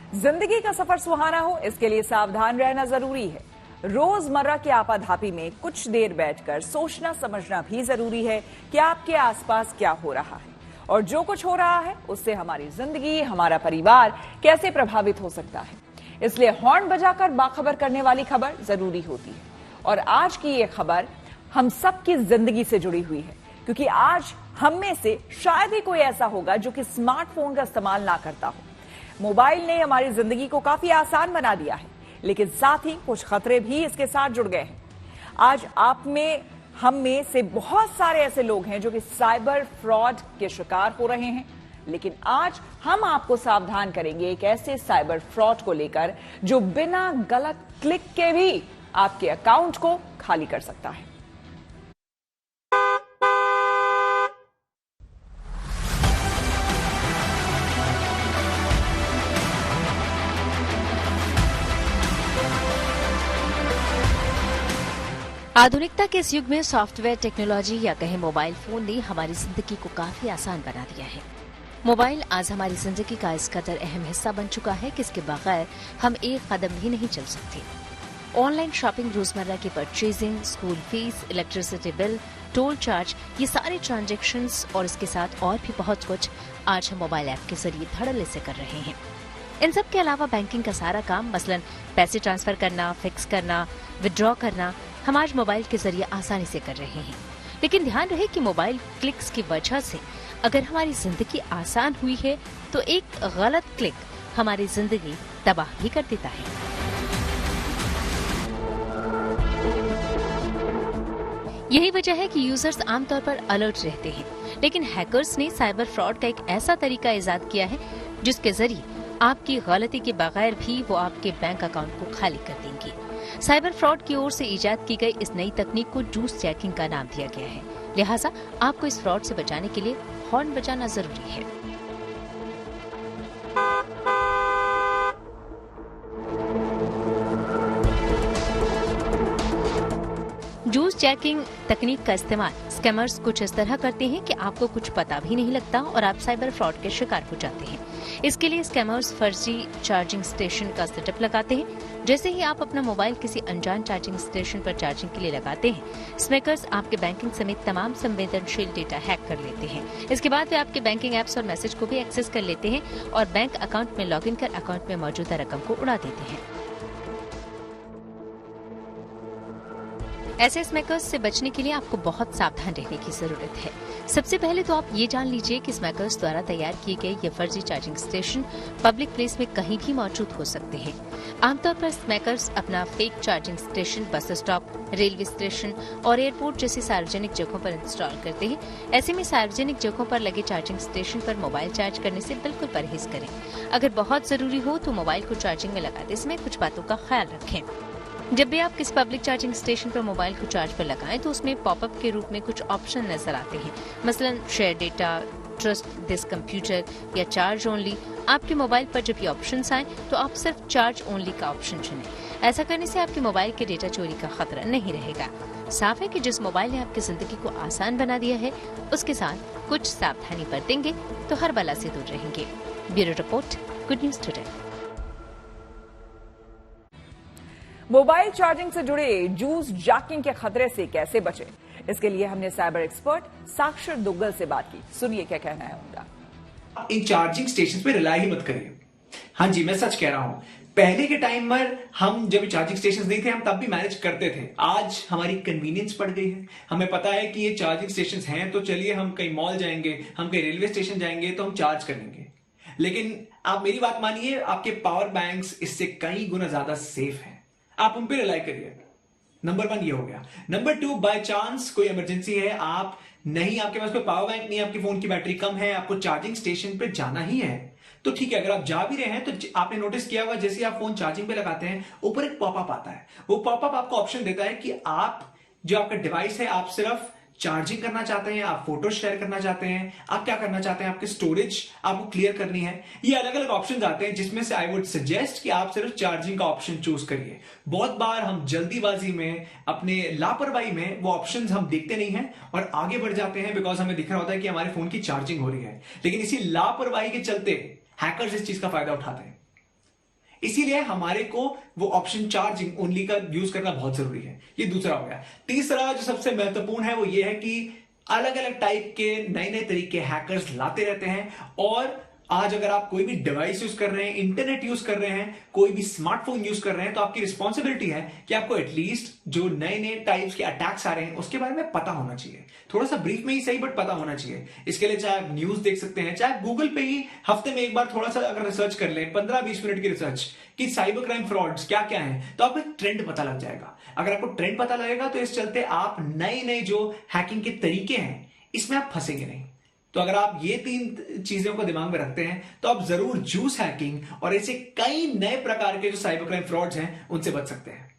जिंदगी का सफर सुहाना हो, इसके लिए सावधान रहना जरूरी है। रोजमर्रा की आपाधापी में कुछ देर बैठकर सोचना समझना भी जरूरी है कि आपके आसपास क्या हो रहा है और जो कुछ हो रहा है उससे हमारी जिंदगी, हमारा परिवार कैसे प्रभावित हो सकता है। इसलिए हॉर्न बजाकर बाखबर करने वाली खबर जरूरी होती है। और आज की ये खबर हम सबकी जिंदगी से जुड़ी हुई है, क्योंकि आज हम में से शायद ही कोई ऐसा होगा जो कि स्मार्टफोन का इस्तेमाल ना करता हो। मोबाइल ने हमारी जिंदगी को काफी आसान बना दिया है, लेकिन साथ ही कुछ खतरे भी इसके साथ जुड़ गए हैं। आज आप में, हम में से बहुत सारे ऐसे लोग हैं जो कि साइबर फ्रॉड के शिकार हो रहे हैं। लेकिन आज हम आपको सावधान करेंगे एक ऐसे साइबर फ्रॉड को लेकर जो बिना गलत क्लिक के भी आपके अकाउंट को खाली कर सकता है। आधुनिकता के इस युग में सॉफ्टवेयर टेक्नोलॉजी या कहें मोबाइल फोन ने हमारी जिंदगी को काफी आसान बना दिया है। मोबाइल आज हमारी जिंदगी का इस कदर अहम हिस्सा बन चुका है कि इसके बगैर हम एक कदम भी नहीं चल सकते। ऑनलाइन शॉपिंग, रोजमर्रा की purchasing, school fees, electricity bill, toll charge, ये सारे ट्रांजैक्शंस और इसके साथ और भी बहुत कुछ आज हम मोबाइल ऐप के जरिए धड़ल्ले से कर रहे हैं। इन सब के अलावा बैंकिंग का सारा काम, मसलन पैसे ट्रांसफर करना, फिक्स करना, विड्रॉ करना, हम आज मोबाइल के जरिए आसानी से कर रहे हैं। लेकिन ध्यान रहे कि मोबाइल क्लिक्स की वजह से अगर हमारी जिंदगी आसान हुई है तो एक गलत क्लिक हमारी जिंदगी तबाह भी कर देता है। यही वजह है कि यूजर्स आमतौर पर अलर्ट रहते हैं, लेकिन हैकर्स ने साइबर फ्रॉड का एक ऐसा तरीका इजाद किया है जिसके जरिए आपकी गलती के बगैर भी वो आपके बैंक अकाउंट को खाली कर देंगे। साइबर फ्रॉड की ओर से इजाद की गई इस नई तकनीक को जूस जैकिंग का नाम दिया गया है। लिहाजा आपको इस फ्रॉड से बचाने के लिए हॉर्न बजाना जरूरी है। जूस जैकिंग तकनीक का इस्तेमाल स्कैमर्स कुछ इस तरह करते हैं कि आपको कुछ पता भी नहीं लगता और आप साइबर फ्रॉड के शिकार हो जाते हैं। इसके लिए स्कैमर्स फर्जी चार्जिंग स्टेशन का सेटअप लगाते हैं। जैसे ही आप अपना मोबाइल किसी अनजान चार्जिंग स्टेशन पर चार्जिंग के लिए लगाते हैं, स्मैकर्स आपके बैंकिंग समेत तमाम संवेदनशील डेटा हैक कर लेते हैं। इसके बाद वे आपके बैंकिंग एप्स और मैसेज को भी एक्सेस कर लेते हैं और बैंक अकाउंट में लॉगिन कर अकाउंट में मौजूदा रकम को उड़ा देते हैं। ऐसे स्मैकर्स से बचने के लिए आपको बहुत सावधान रहने की जरूरत है। सबसे पहले तो आप ये जान लीजिए कि स्मैकर्स द्वारा तैयार किए गए ये फर्जी चार्जिंग स्टेशन पब्लिक प्लेस में कहीं भी मौजूद हो सकते हैं। आमतौर पर स्मैकर्स अपना fake charging station bus stop, railway station और एयरपोर्ट जैसी सार्वजनिक जगहों पर इंस्टॉल करते हैं। ऐसे में सार्वजनिक जगहों पर लगे चार्जिंग स्टेशन पर मोबाइल चार्ज करने से बिल्कुल परहेज करें। अगर बहुत जरूरी हो तो मोबाइल को चार्जिंग में लगाते समय कुछ बातों का ख्याल रखें। जब भी आप किसी पब्लिक चार्जिंग स्टेशन पर मोबाइल को चार्ज पर लगाएं तो उसमें पॉपअप के रूप में कुछ ऑप्शन नजर आते हैं, मसलन share data, trust this computer या चार्ज ओनली। आपके मोबाइल पर जब ये ऑप्शंस आए तो आप सिर्फ चार्ज ओनली का ऑप्शन चुनें। ऐसा करने से आपके मोबाइल के डेटा चोरी का खतरा नहीं रहेगा। साफ है कि जिस मोबाइल ने आपकी जिंदगी को आसान बना दिया है उसके साथ कुछ सावधानी बरतेंगे तो हर बला से दूर रहेंगे। Bureau report, good news today. Mobile charging से जुड़े जूस जैकिंग के खतरे से कैसे बचें, इसके लिए हमने साइबर एक्सपर्ट साक्षर दुग्गल से बात की। सुनिए क्या कहना है उनका। इन चार्जिंग स्टेशन पे रिलाई ही मत करिए। हाँ जी, मैं सच कह रहा हूं। पहले के टाइम पर हम जब चार्जिंग स्टेशन नहीं थे, हम तब भी मैनेज करते थे। आज हमारी कन्वीनियंस बढ़ गई है। हमें पता है कि ये चार्जिंग स्टेशन हैं तो चलिए हम कहीं मॉल जाएंगे, हम कहीं रेलवे स्टेशन जाएंगे तो हम चार्ज करेंगे। लेकिन आप मेरी बात मानिए, आपके पावर बैंक्स इससे कई गुना ज्यादा सेफ हैं। आप उन पर रिलाई करिए। नंबर 1 ये हो गया। नंबर 2, बाय चांस कोई इमरजेंसी है, आपके पास कोई पावर बैंक नहीं है, आपकी फोन की बैटरी कम है, आपको चार्जिंग स्टेशन पे जाना ही है तो ठीक है। अगर आप जा भी रहे हैं तो आपने नोटिस किया होगा, जैसे आप फोन चार्जिंग पे लगाते हैं ऊपर एक पॉपअप आता है। वो पॉपअप आपको ऑप्शन देता है कि आप जो आपका डिवाइस है, आप सिर्फ चार्जिंग करना चाहते हैं, आप फोटो शेयर करना चाहते हैं, आप क्या करना चाहते हैं, आपकी स्टोरेज आपको क्लियर करनी है। ये अलग अलग ऑप्शंस आते हैं जिसमें से आई वुड सजेस्ट कि आप सिर्फ चार्जिंग का ऑप्शन चूज करिए। बहुत बार हम जल्दीबाजी में, अपने लापरवाही में वो ऑप्शंस हम देखते नहीं हैं और आगे बढ़ जाते हैं बिकॉज हमें दिख रहा होता है कि हमारे फोन की चार्जिंग हो रही है। लेकिन इसी लापरवाही के चलते हैकर्स इस चीज का फायदा उठाते हैं। इसीलिए हमारे को वो ऑप्शन चार्जिंग ओनली का यूज करना बहुत जरूरी है। ये दूसरा हो गया। तीसरा जो सबसे महत्वपूर्ण है वो ये है कि अलग अलग टाइप के नए नए तरीके हैकर्स लाते रहते हैं, और आज अगर आप कोई भी डिवाइस यूज कर रहे हैं, इंटरनेट यूज कर रहे हैं, कोई भी स्मार्टफोन यूज कर रहे हैं, तो आपकी रिस्पॉन्सिबिलिटी है कि आपको एटलीस्ट जो नए नए टाइप्स के अटैक्स आ रहे हैं उसके बारे में पता होना चाहिए। थोड़ा सा ब्रीफ में ही सही, बट पता होना चाहिए। इसके लिए चाहे आप न्यूज देख सकते हैं, चाहे गूगल पे ही हफ्ते में एक बार थोड़ा सा अगर रिसर्च कर लें, 15-20 मिनट की रिसर्च कि साइबर क्राइम फ्रॉड्स क्या क्या है, तो आपको एक ट्रेंड पता लग जाएगा। अगर आपको ट्रेंड पता लगेगा तो इस चलते आप नए नए जो हैकिंग के तरीके हैं इसमें आप फंसेंगे नहीं। तो अगर आप ये 3 चीजों को दिमाग में रखते हैं तो आप जरूर जूस हैकिंग और ऐसे कई नए प्रकार के जो साइबर क्राइम फ्रॉड्स हैं उनसे बच सकते हैं।